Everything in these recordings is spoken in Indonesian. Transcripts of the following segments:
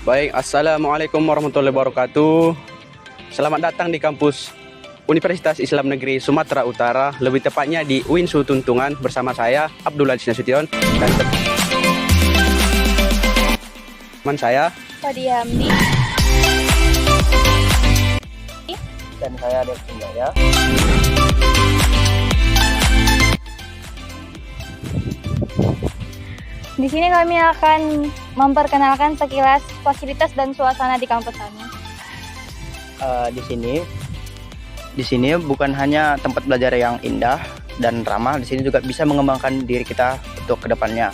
Baik, Assalamualaikum warahmatullahi wabarakatuh. Selamat datang di kampus Universitas Islam Negeri Sumatera Utara, lebih tepatnya di UINSU Tuntungan bersama saya Abdul Aziz Nasution dan teman saya Fadia Hamdi dan saya Dek Jaya. Di sini kami akan memperkenalkan sekilas fasilitas dan suasana di kampus kami. Di sini bukan hanya tempat belajar yang indah dan ramah, di sini juga bisa mengembangkan diri kita untuk kedepannya.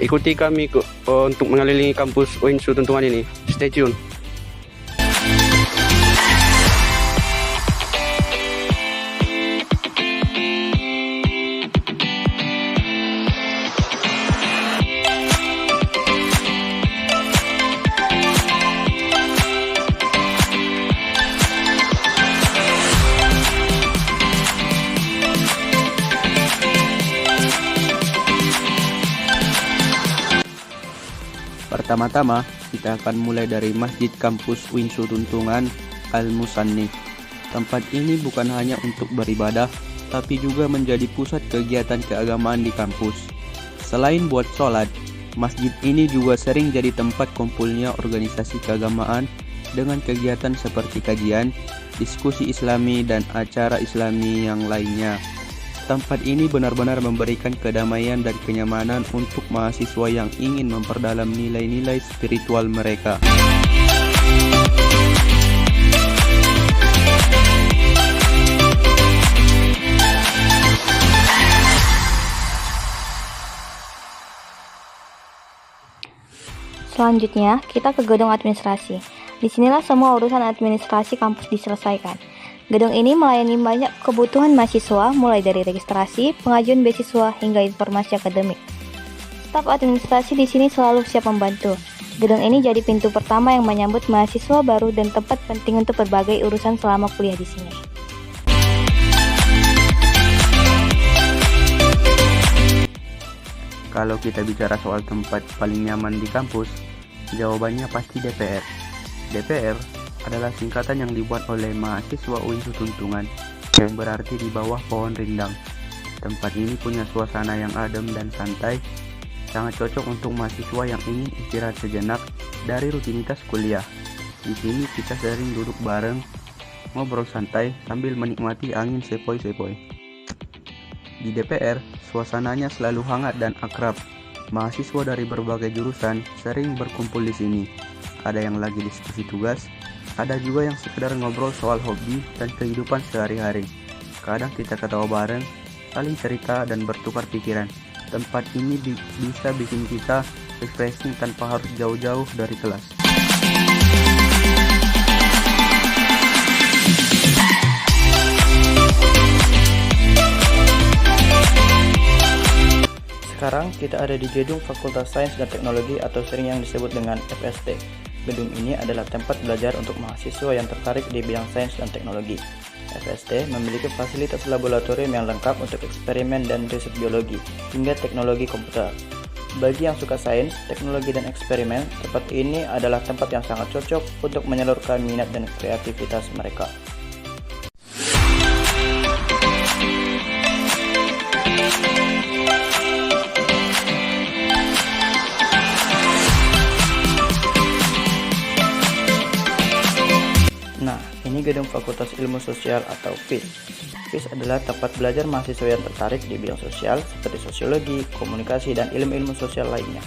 ikuti kami untuk mengelilingi kampus UINSU Tuntungan ini. Stay tune. Pertama-tama, kita akan mulai dari Masjid Kampus UINSU Tuntungan Al-Musannif. Tempat ini bukan hanya untuk beribadah, tapi juga menjadi pusat kegiatan keagamaan di kampus. Selain buat sholat, masjid ini juga sering jadi tempat kumpulnya organisasi keagamaan dengan kegiatan seperti kajian, diskusi islami, dan acara islami yang lainnya. Tempat ini benar-benar memberikan kedamaian dan kenyamanan untuk mahasiswa yang ingin memperdalam nilai-nilai spiritual mereka. Selanjutnya, kita ke gedung administrasi. Disinilah semua urusan administrasi kampus diselesaikan. Gedung ini melayani banyak kebutuhan mahasiswa, mulai dari registrasi, pengajuan beasiswa, hingga informasi akademik. Staf administrasi di sini selalu siap membantu. Gedung ini jadi pintu pertama yang menyambut mahasiswa baru dan tempat penting untuk berbagai urusan selama kuliah di sini. Kalau kita bicara soal tempat paling nyaman di kampus, jawabannya pasti DPR. DPR adalah singkatan yang dibuat oleh mahasiswa UINSU Tuntungan, yang berarti di bawah pohon rindang. Tempat ini punya suasana yang adem dan santai, sangat cocok untuk mahasiswa yang ingin istirahat sejenak dari rutinitas kuliah. Di sini kita sering duduk bareng, ngobrol santai sambil menikmati angin sepoi-sepoi. Di DPR, suasananya selalu hangat dan akrab. Mahasiswa dari berbagai jurusan sering berkumpul di sini. Ada yang lagi diskusi tugas, ada juga yang sekedar ngobrol soal hobi dan kehidupan sehari-hari. Kadang kita ketawa bareng, saling cerita dan bertukar pikiran. Tempat ini bisa bikin kita refreshing tanpa harus jauh-jauh dari kelas. Sekarang kita ada di gedung Fakultas Sains dan Teknologi atau sering yang disebut dengan FST. Gedung ini adalah tempat belajar untuk mahasiswa yang tertarik di bidang sains dan teknologi. FST memiliki fasilitas laboratorium yang lengkap untuk eksperimen dan riset biologi, hingga teknologi komputer. Bagi yang suka sains, teknologi, dan eksperimen, tempat ini adalah tempat yang sangat cocok untuk menyalurkan minat dan kreativitas mereka. Nah, ini gedung Fakultas Ilmu Sosial atau FIS. FIS adalah tempat belajar mahasiswa yang tertarik di bidang sosial seperti sosiologi, komunikasi, dan ilmu-ilmu sosial lainnya.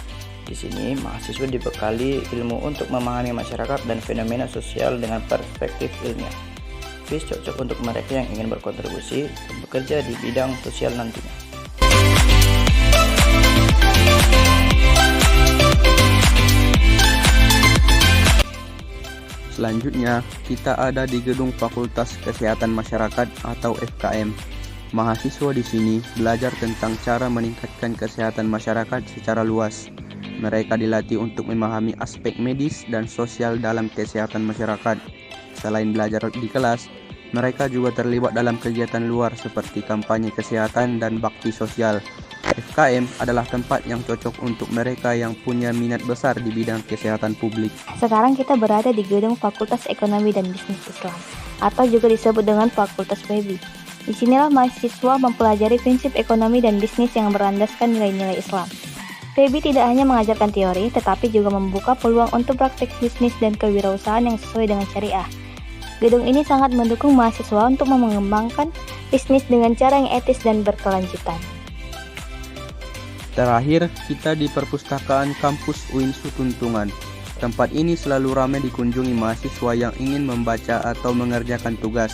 Di sini, mahasiswa dibekali ilmu untuk memahami masyarakat dan fenomena sosial dengan perspektif ilmiah. FIS cocok untuk mereka yang ingin berkontribusi dan bekerja di bidang sosial nantinya. Selanjutnya, kita ada di gedung Fakultas Kesehatan Masyarakat atau FKM. Mahasiswa di sini belajar tentang cara meningkatkan kesehatan masyarakat secara luas. Mereka dilatih untuk memahami aspek medis dan sosial dalam kesehatan masyarakat. Selain belajar di kelas, mereka juga terlibat dalam kegiatan luar seperti kampanye kesehatan dan bakti sosial. FKM adalah tempat yang cocok untuk mereka yang punya minat besar di bidang kesehatan publik. Sekarang kita berada di gedung Fakultas Ekonomi dan Bisnis Islam, atau juga disebut dengan Fakultas FEBI. Disinilah mahasiswa mempelajari prinsip ekonomi dan bisnis yang berlandaskan nilai-nilai Islam. FEBI tidak hanya mengajarkan teori, tetapi juga membuka peluang untuk praktik bisnis dan kewirausahaan yang sesuai dengan syariah. Gedung ini sangat mendukung mahasiswa untuk mengembangkan bisnis dengan cara yang etis dan berkelanjutan. Terakhir, kita di perpustakaan kampus UINSU Tuntungan. Tempat ini selalu ramai dikunjungi mahasiswa yang ingin membaca atau mengerjakan tugas.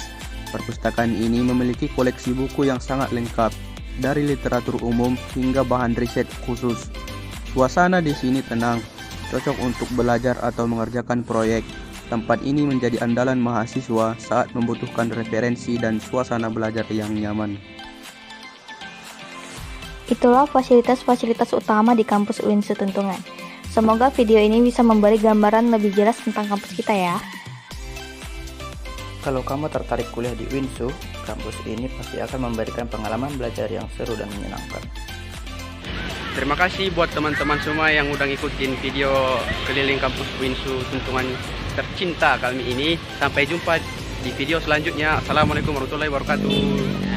Perpustakaan ini memiliki koleksi buku yang sangat lengkap, dari literatur umum hingga bahan riset khusus. Suasana di sini tenang, cocok untuk belajar atau mengerjakan proyek. Tempat ini menjadi andalan mahasiswa saat membutuhkan referensi dan suasana belajar yang nyaman. Itulah fasilitas-fasilitas utama di kampus UINSU Tuntungan. Semoga video ini bisa memberi gambaran lebih jelas tentang kampus kita ya. Kalau kamu tertarik kuliah di UINSU, kampus ini pasti akan memberikan pengalaman belajar yang seru dan menyenangkan. Terima kasih buat teman-teman semua yang udah ngikutin video keliling kampus UINSU Tuntungan tercinta kali ini. Sampai jumpa di video selanjutnya. Assalamualaikum warahmatullahi wabarakatuh.